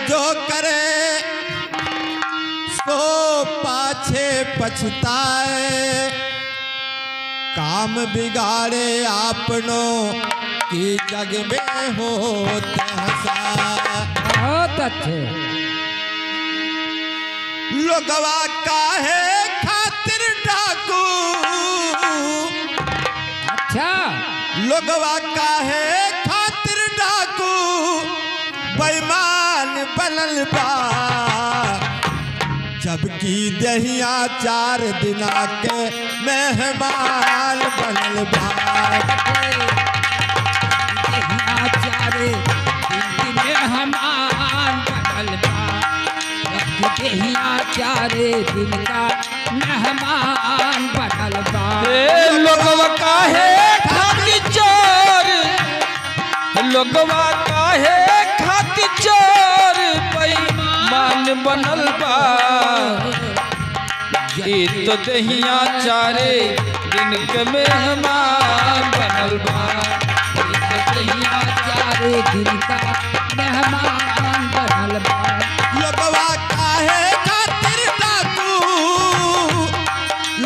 जो करे सो पाछे पछताए, काम बिगाड़े आपनों की जग में होते हंसा। बहुत अच्छे। लोगवा काहे खातिर डाकू, अच्छा लोगवा काहे खातिर डाकू बेईमान बनल बा, जबकि दहिया 4 दिना के मेहमान बनल बा। दहिया 4 दिन के मेहमान बनल बा, दहिया 4 दिन का मेहमान बनल बा। लोगवा काहे खातिर चोर, लोगवा काहे खातिर चोर बेईमान बनल बा। ई तो दहिया 4 दिन के मेहमान बनल बा, ई तो दहिया 4 दिन का मेहमान बनल बा। लोगवा काहे खातिर डाकू,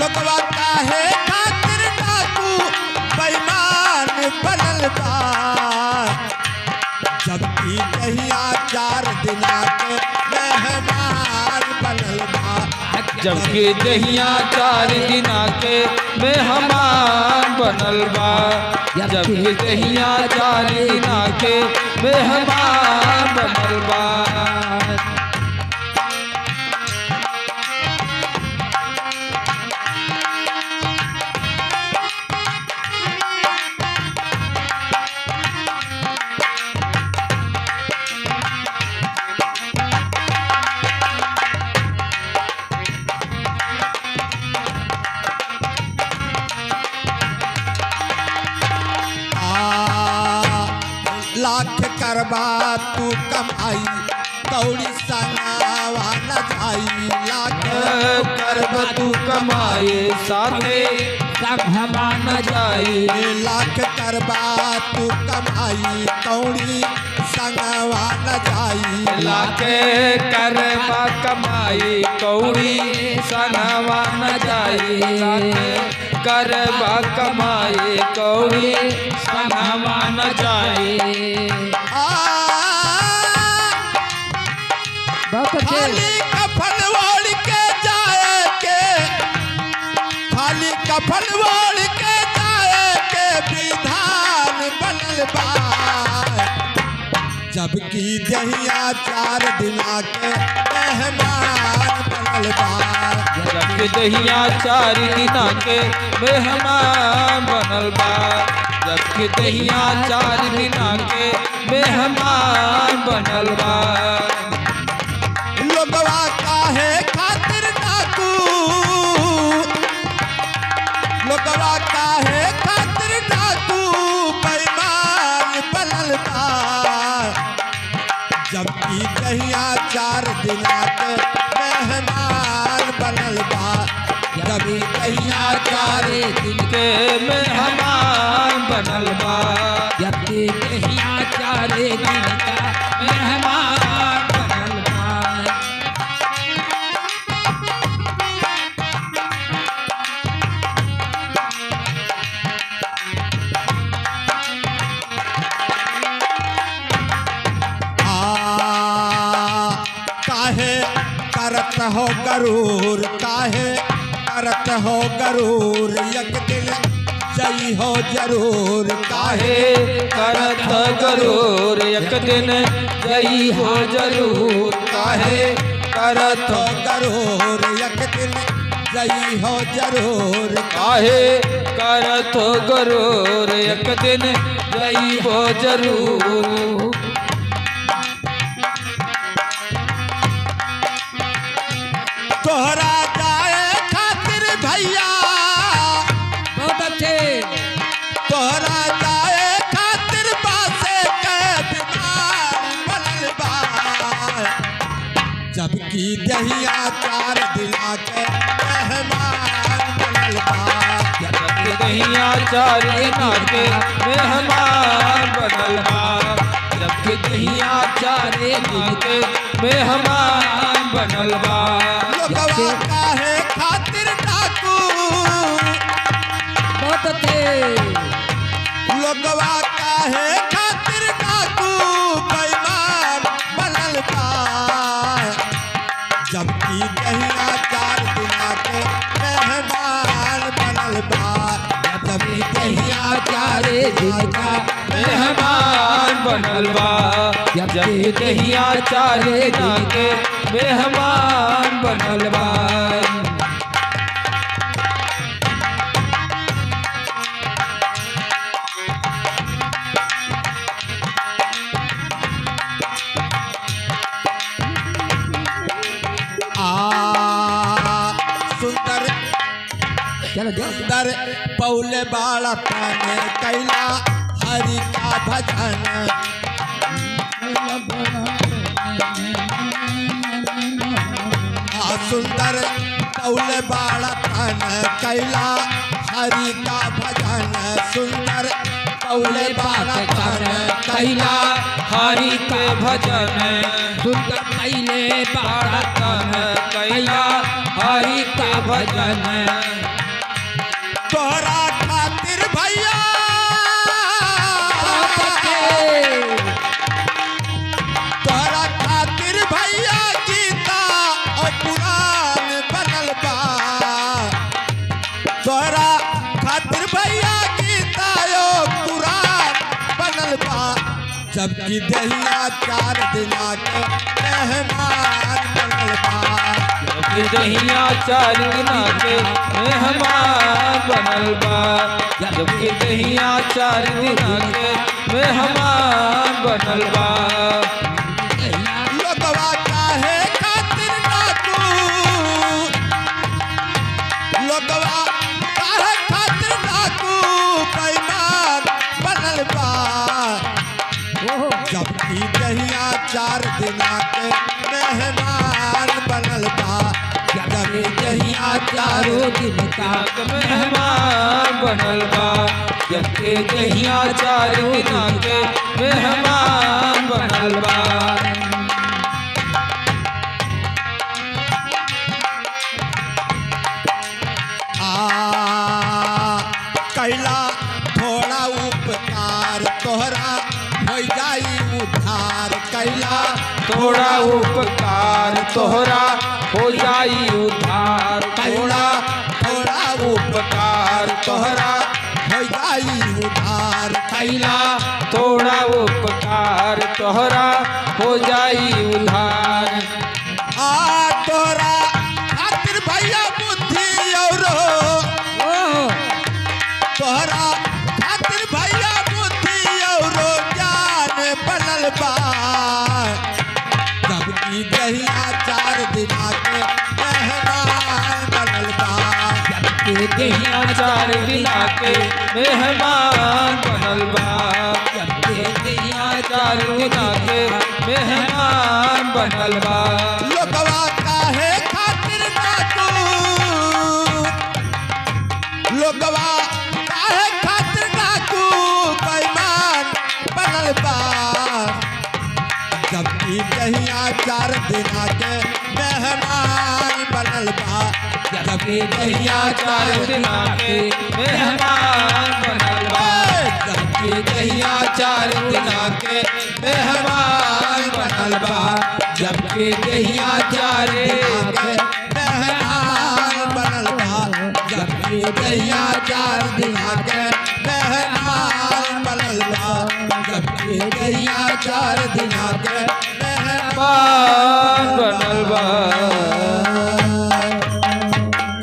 लोगवा काहे खातिर डाकू बेईमान बनल बा, जबकि दहिया 4 दिना के मेहमान बनल बा। जबकि दहिया 4 दिना के मेहमान बनल बा, जबकि दहिया 4 दिना के मेहमान बनल बा। लाख करबा तू कमाई कौड़ी संगावा न जाई, लाख करबा तू कमाए साथे संगमा न जाई, लाख करबा तू कमाई कौड़ी संगवा न जाई। लाख करबा कमाई कौड़ी संगवा न जाई, लाख करबा कमाई कौड़ी संगवा न जाई। खाली कफन ओढ़ के जाए के, खाली कफन ओढ़ के जाए के विधान बनल बा, जबकि दहिया 4 दिना के मेहमान बनल बा। जबकि दहिया 4 दिना के मेहमान बनल बा, जबकि दहिया 4 दिना के मेहमान बनल बा। लोगवा काहे खातिर डाकू, लोगवा काहे खातिर डाकू बेईमान बनल बा, जबकि दहिया 4 दिना के मेहमान बनल बा, जबकि दहिया 4 दिन के मेहमान बनल बा, जबकि दहिया 4 दिन का मेहमान बनल बा। काहे करत हो गरूर, काहे करत हो गरूर, एक दिन जई हो जरूर। काहे करत गरूर, एक दिन जई हो जरूर। काहे करत हो गरूर, एक दिन जई हो जरूर। काहे करत गरूर, एक दिन जई हो जरूर। तोहरा जाए खातिर भैया, बहुत अच्छे। तोहरा जाए खातिर बासे के बीमार बनल बा, जबकि दहिया 4 दिना के मेहमान बनल बा। जबकि दहिया 4 दिना के मेहमान बनल बा, जबकि दहिया 4 दिन के मेहमान बनल बा लोगवा काहे खातिर डाकू बहुत तेज लोगवा काहे खातिर डाकू बेईमान बनल बा जबकि दहिया 4 दिना के मेहमान बनल बा जबकि दहिया 4 दिन का मेहमान बनल बा जब दहिया 4 दिन के मेहमान बनल बा सुंदर चलो जाओ सुंदर पौले बाला पाने कैला हरि का भजन सुंदर पौले बाला पाने कैला हरि का भजन सुंदर पौले बाला पाने कैला हरि के भजन सुंदर कैले तन कैला हरि का भजन तोरा खातिर भैया तोरा खातिर भैया गीता और पुराण बनल बा तोरा खातिर भैया गीता और पुराण बनल बा जबकि दहिया 4 दिना के मेहमान बनल बा दहिया 4 दिना के मेहमान बनल बा जबकि दहिया 4 दिना के मेहमान बनल बा लोगवा काहे खातिर डाकू लोगवा काहे खातिर डाकू बेईमान बनल बा जबकि दहिया 4 दिना के मेहमान बनल बा जबकि दहिया 4 दिन का मेहमान बनल बा जबकि दहिया 4 दिना के मेहमान बनल बा कैला थोड़ा उपकार तोहरा हो जाई उधार कैला थोड़ा उपकार तोहरा हो जाई उधार कैला थोड़ा उपकार तोहरा हो जाई उधार कैला थोड़ा उपकार तोहरा हो जाई उधार तोरा खातिर भैया बुद्धि और तोहरा खातिर भैया बुद्धि और ज्ञान बनल बा जबकि दहिया 4 दिना के मेहमान बनल बा जबकि दहिया 4 दिना के मेहमान बनल बा जबकि दहिया 4 दिना के मेहमान बनल बा लोगवा काहे खातिर डाकू लोगवा काहे खातिर डाकू बेईमान बनल बा जबकि दहिया 4 दिना के मेहमान बनल बा जबकि दहिया 4 दिना के मेहमान बनल बा जबकि दहिया 4 दिना के मेहमान बनल बा जबकि दहिया 4 दिना के मेहमान बनल बा जबकि दहिया 4 दिना के मेहमान बनल बा जबकि दहिया 4 दिना के मेहमान बनल बा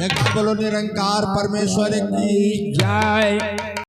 एक बोलो निरंकार परमेश्वर की जय